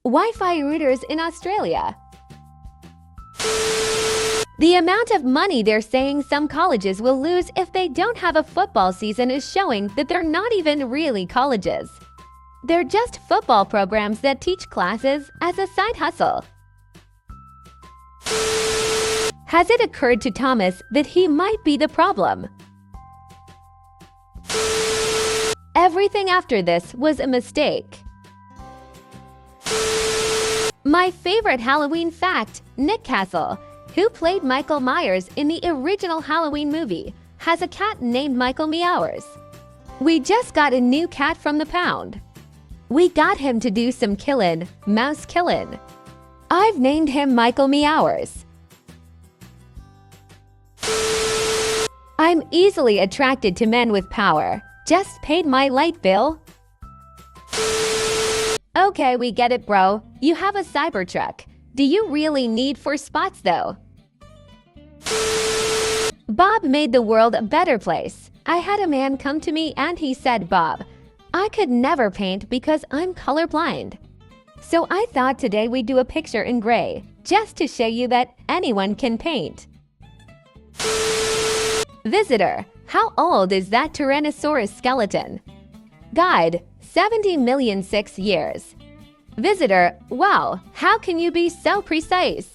Wi-Fi routers in Australia. The amount of money they're saying some colleges will lose if they don't have a football season is showing that they're not even really colleges. They're just football programs that teach classes as a side hustle. Has it occurred to Thomas that he might be the problem? Everything after this was a mistake. My favorite Halloween fact, Nick Castle, who played Michael Myers in the original Halloween movie, has a cat named Michael Meowers. We just got a new cat from the pound. We got him to do some mouse killin'. I've named him Michael Meowers. I'm easily attracted to men with power. Just paid my light bill. Okay, we get it, bro. You have a Cybertruck. Do you really need 4 spots, though? Bob made the world a better place. I had a man come to me and he said, Bob, I could never paint because I'm colorblind. So I thought today we'd do a picture in gray, just to show you that anyone can paint. Visitor, how old is that Tyrannosaurus skeleton? Guide, 70,000,006 years. Visitor, wow, how can you be so precise?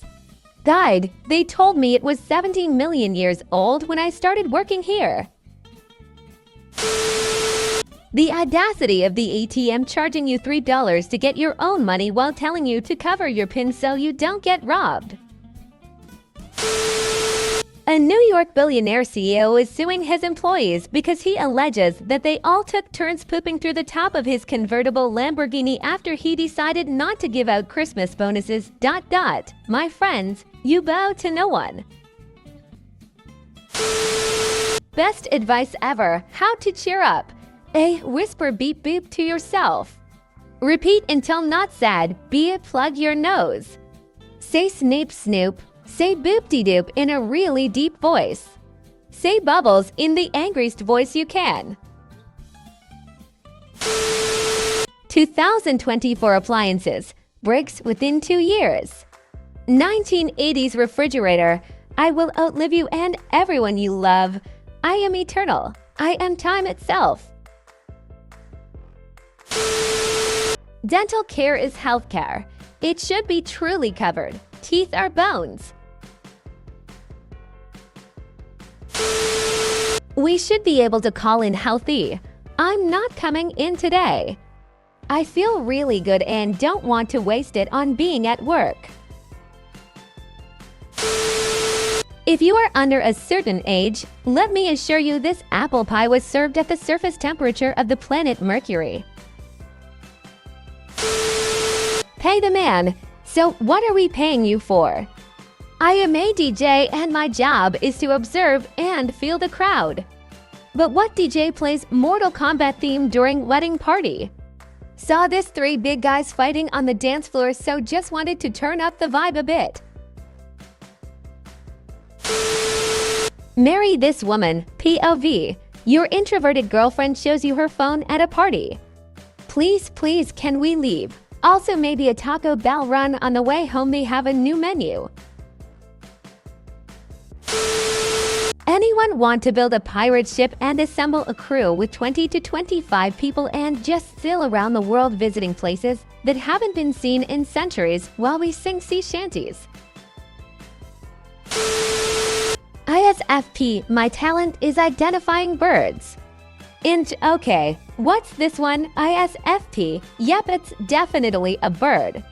Guide, they told me it was 17 million years old when I started working here. The audacity of the ATM charging you $3 to get your own money while telling you to cover your PIN so you don't get robbed. A New York billionaire CEO is suing his employees because he alleges that they all took turns pooping through the top of his convertible Lamborghini after he decided not to give out Christmas bonuses. My friends, you bow to no one. Best advice ever, how to cheer up. A. Whisper beep beep to yourself. Repeat until not sad, B. Plug your nose. Say Snape Snoop. Say boop-de-doop in a really deep voice. Say bubbles in the angriest voice you can. 2024 appliances. Breaks within 2 years. 1980s refrigerator. I will outlive you and everyone you love. I am eternal. I am time itself. Dental care is healthcare. It should be truly covered. Teeth are bones. We should be able to call in healthy. I'm not coming in today. I feel really good and don't want to waste it on being at work. If you are under a certain age, let me assure you this apple pie was served at the surface temperature of the planet Mercury. Pay the man. So what are we paying you for? I am a DJ and my job is to observe and feel the crowd. But what DJ plays Mortal Kombat theme during wedding party? Saw this 3 big guys fighting on the dance floor, so just wanted to turn up the vibe a bit. Marry this woman, POV. Your introverted girlfriend shows you her phone at a party. Please, please, can we leave? Also, maybe a Taco Bell run on the way home, they have a new menu. Anyone want to build a pirate ship and assemble a crew with 20 to 25 people and just sail around the world visiting places that haven't been seen in centuries while we sing sea shanties? ISFP, my talent is identifying birds. Okay, what's this one? ISFP, yep, it's definitely a bird.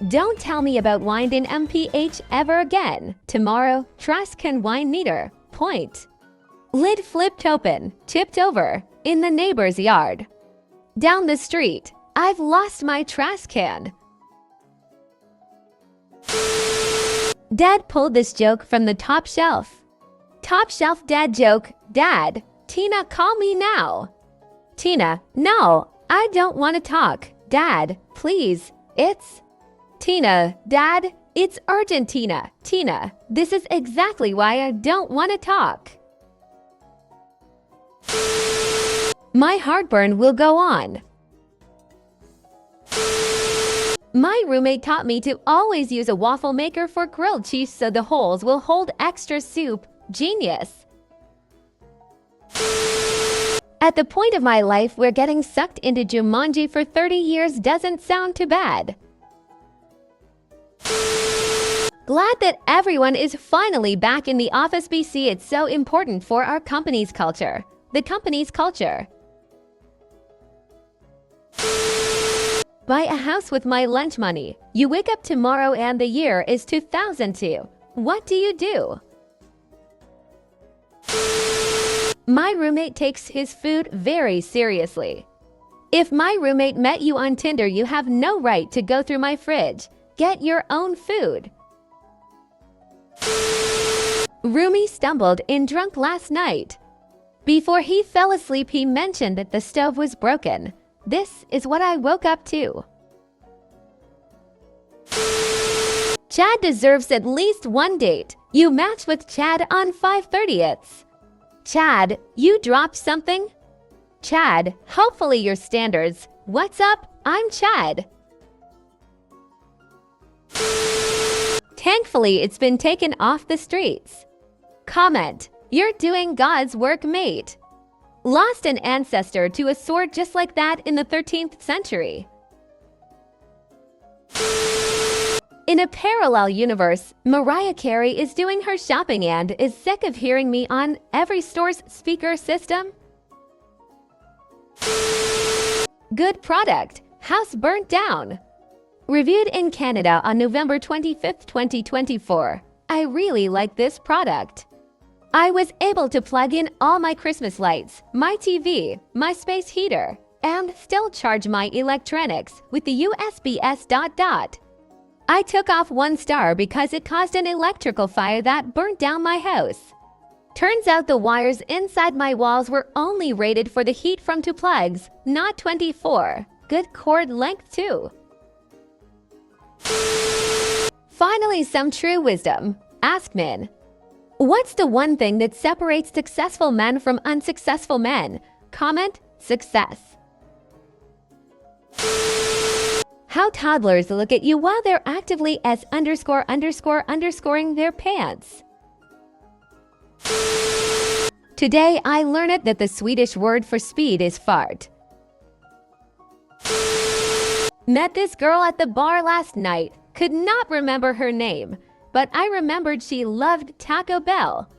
Don't tell me about wind in MPH ever again. Tomorrow, trash can wine neater. Point. Lid flipped open, tipped over, in the neighbor's yard. Down the street, I've lost my trash can. Dad pulled this joke from the top shelf. Top shelf dad joke. Dad, Tina, call me now. Tina, no, I don't want to talk. Dad, please, it's... Tina, Dad, it's urgent, Tina. Tina, this is exactly why I don't want to talk. My heartburn will go on. My roommate taught me to always use a waffle maker for grilled cheese so the holes will hold extra soup. Genius. At the point of my life where getting sucked into Jumanji for 30 years doesn't sound too bad. Glad that everyone is finally back in the office. BC, it's so important for our company's culture. The company's culture. Buy a house with my lunch money. You wake up tomorrow and the year is 2002. What do you do? My roommate takes his food very seriously. If my roommate met you on Tinder, you have no right to go through my fridge. Get your own food. Roomie stumbled in drunk last night. Before he fell asleep, he mentioned that the stove was broken. This is what I woke up to. Chad deserves at least one date. You matched with Chad on 5/30ths. Chad, you dropped something? Chad, hopefully your standards. What's up? I'm Chad. Thankfully, it's been taken off the streets. Comment, you're doing God's work, mate. Lost an ancestor to a sword just like that in the 13th century. In a parallel universe, Mariah Carey is doing her shopping and is sick of hearing me on every store's speaker system. Good product. House burnt down. Reviewed in Canada on November 25, 2024. I really like this product. I was able to plug in all my Christmas lights, my TV, my space heater, and still charge my electronics with the USB-S. I took off 1 star because it caused an electrical fire that burnt down my house. Turns out the wires inside my walls were only rated for the heat from 2 plugs, not 24. Good cord length too. Finally, some true wisdom. Ask men. What's the one thing that separates successful men from unsuccessful men? Comment, success. How toddlers look at you while they're actively underscoring their pants. Today I learned that the Swedish word for speed is fart. Met this girl at the bar last night. Could not remember her name, but I remembered she loved Taco Bell.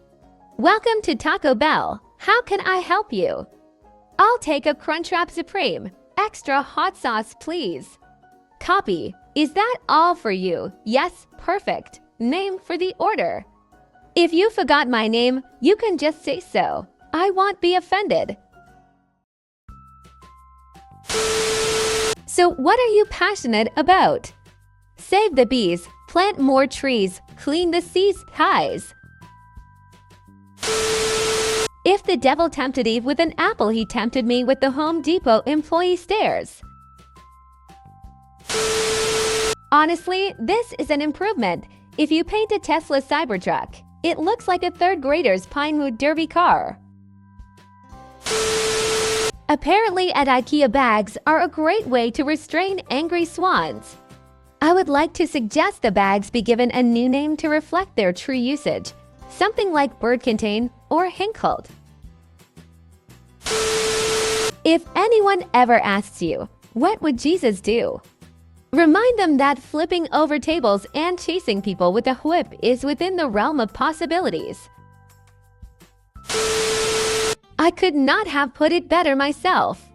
Welcome to Taco Bell. How can I help you? I'll take a Crunchwrap Supreme. Extra hot sauce, please. Copy. Is that all for you? Yes, perfect. Name for the order. If you forgot my name, you can just say so. I won't be offended. So what are you passionate about? Save the bees, plant more trees, clean the sea's ties. If the devil tempted Eve with an apple, he tempted me with the Home Depot employee stares. Honestly, this is an improvement. If you paint a Tesla Cybertruck, it looks like a 3rd grader's Pinewood Derby car. Apparently at IKEA, bags are a great way to restrain angry swans. I would like to suggest the bags be given a new name to reflect their true usage, something like bird contain or Hinkhold. If anyone ever asks you, what would Jesus do? Remind them that flipping over tables and chasing people with a whip is within the realm of possibilities. I could not have put it better myself.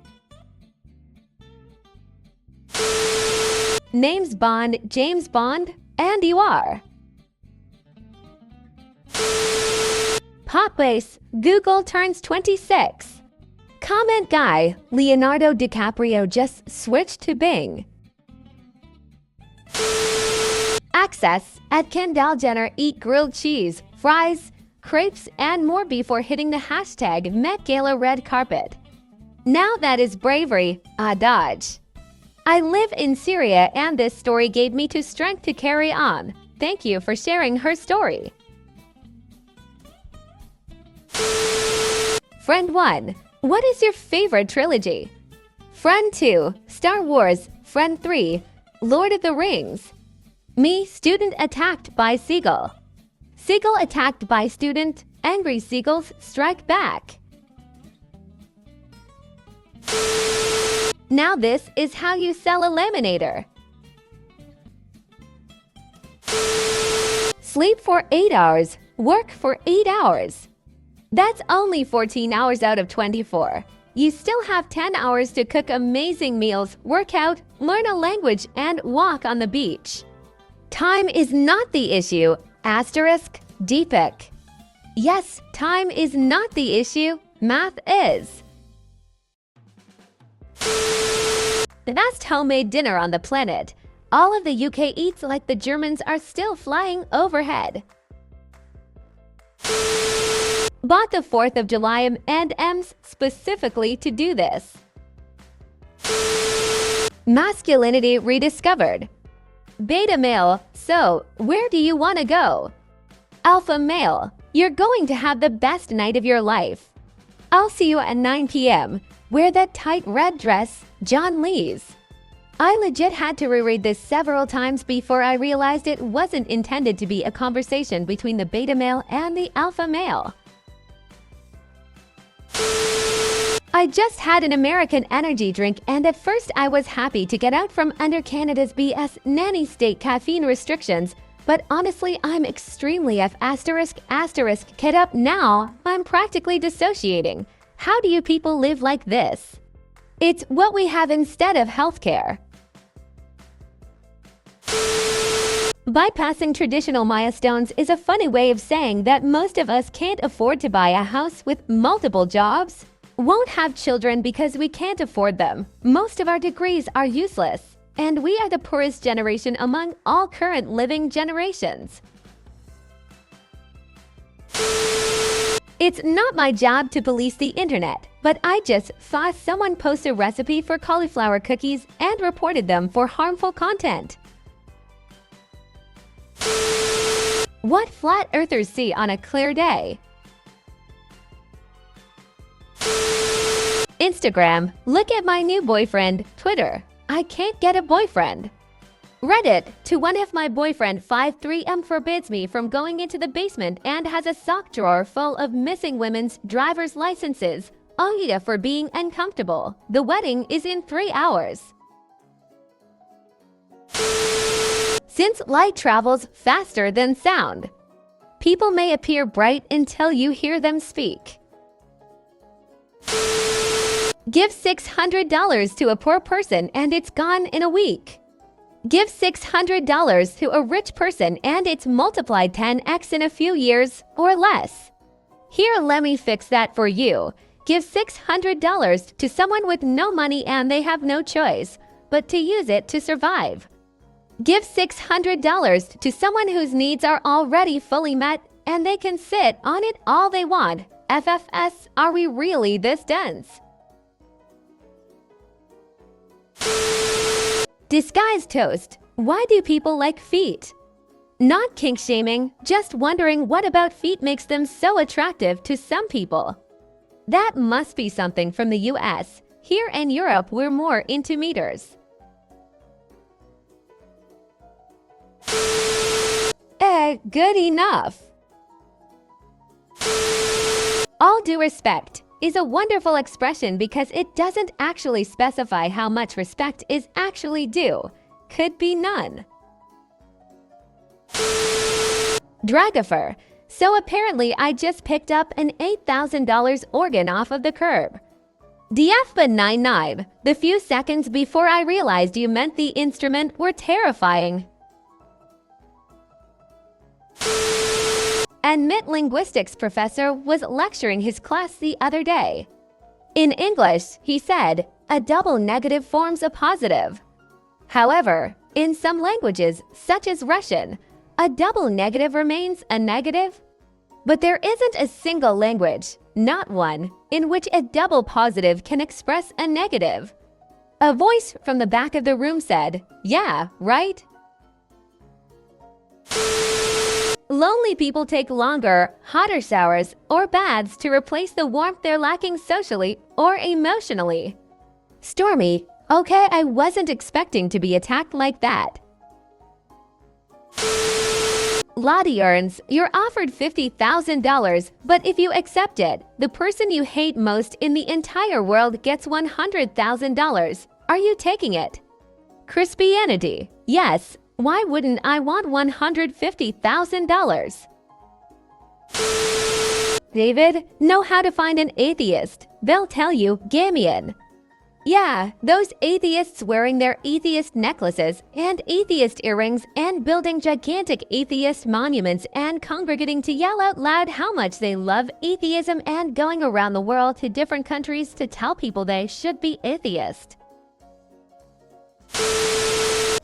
Name's Bond, James Bond, and you are. Pop bass, Google turns 26. Comment guy, Leonardo DiCaprio just switched to Bing. Access, at Kendall Jenner eat grilled cheese, fries, crepes, and more before hitting the hashtag Met Gala red carpet. Now that is bravery, dodge. I live in Syria and this story gave me to strength to carry on. Thank you for sharing her story. Friend 1. What is your favorite trilogy? Friend 2. Star Wars. Friend 3. Lord of the Rings. Me, student attacked by seagull. Seagull attacked by student. Angry seagulls strike back. Now this is how you sell a laminator. Sleep for 8 hours, work for 8 hours. That's only 14 hours out of 24. You still have 10 hours to cook amazing meals, work out, learn a language, and walk on the beach. Time is not the issue. Asterisk, Deepak. Yes, time is not the issue. Math is. The best homemade dinner on the planet. All of the UK eats like the Germans are still flying overhead. Bought the 4th of July M&Ms specifically to do this. Masculinity rediscovered. Beta male, so where do you want to go? Alpha male, you're going to have the best night of your life. I'll see you at 9 p.m. Wear that tight red dress, John Lee's. I legit had to reread this several times before I realized it wasn't intended to be a conversation between the beta male and the alpha male. I just had an American energy drink and at first I was happy to get out from under Canada's BS nanny state caffeine restrictions, but honestly I'm extremely kid up now. I'm practically dissociating. How do you people live like this? It's what we have instead of healthcare. Bypassing traditional milestones is a funny way of saying that most of us can't afford to buy a house with multiple jobs, won't have children because we can't afford them. Most of our degrees are useless, and we are the poorest generation among all current living generations. It's not my job to police the internet, but I just saw someone post a recipe for cauliflower cookies and reported them for harmful content. What flat earthers see on a clear day. Instagram, look at my new boyfriend. Twitter, I can't get a boyfriend. Reddit, to one of my boyfriend 53M forbids me from going into the basement and has a sock drawer full of missing women's driver's licenses. Only for being uncomfortable. The wedding is in 3 hours. Since light travels faster than sound, people may appear bright until you hear them speak. Give $600 to a poor person and it's gone in a week. Give $600 to a rich person and it's multiplied 10x in a few years or less. Here, let me fix that for you. Give $600 to someone with no money and they have no choice but to use it to survive. Give $600 to someone whose needs are already fully met and they can sit on it all they want. FFS, are we really this dense? Disguised toast. Why do people like feet? Not kink shaming, just wondering what about feet makes them so attractive to some people. That must be something from the US. Here in Europe, we're more into meters. Good enough. All due respect is a wonderful expression because it doesn't actually specify how much respect is actually due. Could be none. Dragopher. So apparently I just picked up an $8,000 organ off of the curb. DF99. The few seconds before I realized you meant the instrument were terrifying. And MIT linguistics professor was lecturing his class the other day. In English, he said, a double negative forms a positive. However, in some languages, such as Russian, a double negative remains a negative. But there isn't a single language, not one, in which a double positive can express a negative. A voice from the back of the room said, yeah, right? Lonely people take longer, hotter showers or baths to replace the warmth they're lacking socially or emotionally. Stormy, Okay, I wasn't expecting to be attacked like that. Lottie earns, you're offered $50,000, but if you accept it, the person you hate most in the entire world gets $100,000. Are you taking it? Crispianity, yes. Why wouldn't I want $150,000? David, know how to find an atheist. They'll tell you, Gamian. Yeah, those atheists wearing their atheist necklaces and atheist earrings and building gigantic atheist monuments and congregating to yell out loud how much they love atheism and going around the world to different countries to tell people they should be atheist.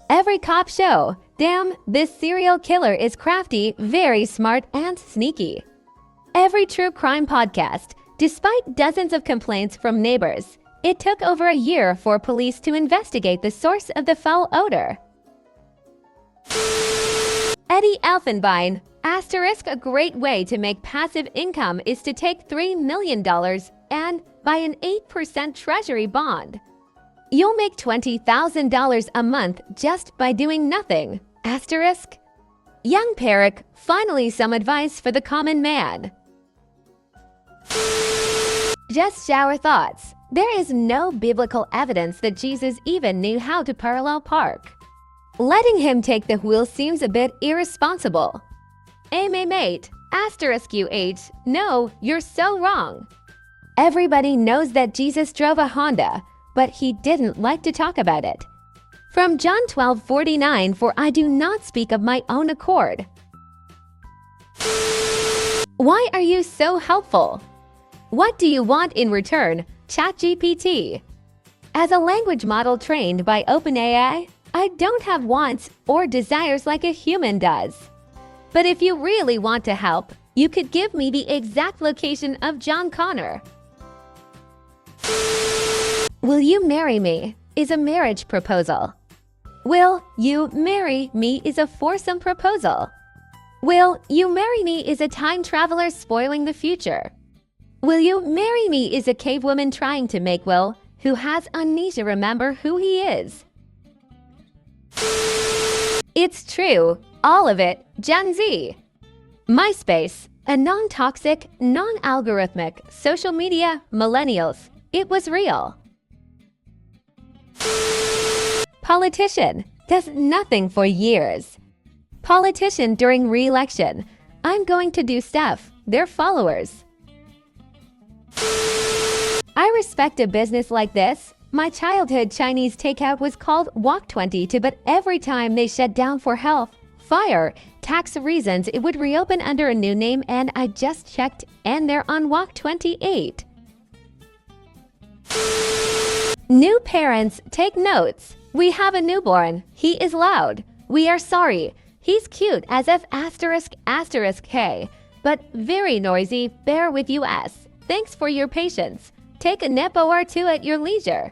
Every cop show. Damn, this serial killer is crafty, very smart, and sneaky. Every true crime podcast. Despite dozens of complaints from neighbors, it took over a year for police to investigate the source of the foul odor. Eddie Elfenbein, asterisk, a great way to make passive income is to take $3 million and buy an 8% treasury bond. You'll make $20,000 a month just by doing nothing, asterisk. Young Perrick, finally some advice for the common man. Just shower thoughts. There is no biblical evidence that Jesus even knew how to parallel park. Letting him take the wheel seems a bit irresponsible. Mate, asterisk UH, no, you're so wrong. Everybody knows that Jesus drove a Honda, but he didn't like to talk about it. From John 12:49, for I do not speak of my own accord. Why are you so helpful? What do you want in return, ChatGPT? As a language model trained by OpenAI, I don't have wants or desires like a human does. But if you really want to help, you could give me the exact location of John Connor. Will you marry me is a marriage proposal. Will you marry me is a foursome proposal. Will you marry me is a time traveler spoiling the future. Will you marry me is a cave woman trying to make Will, who has amnesia, remember who he is. It's true, all of it, Gen Z. MySpace, a non-toxic, non-algorithmic social media, millennials. It was real. Politician does nothing for years. Politician during re-election. I'm going to do stuff. They're followers. I respect a business like this. My childhood Chinese takeout was called Walk 22, but every time they shut down for health, fire, tax reasons, it would reopen under a new name, and I just checked and they're on Walk 28. New parents, take notes. We have a newborn. He is loud. We are sorry. He's cute as if asterisk K, but very noisy. Bear with US. Thanks for your patience. Take a nip or two at your leisure.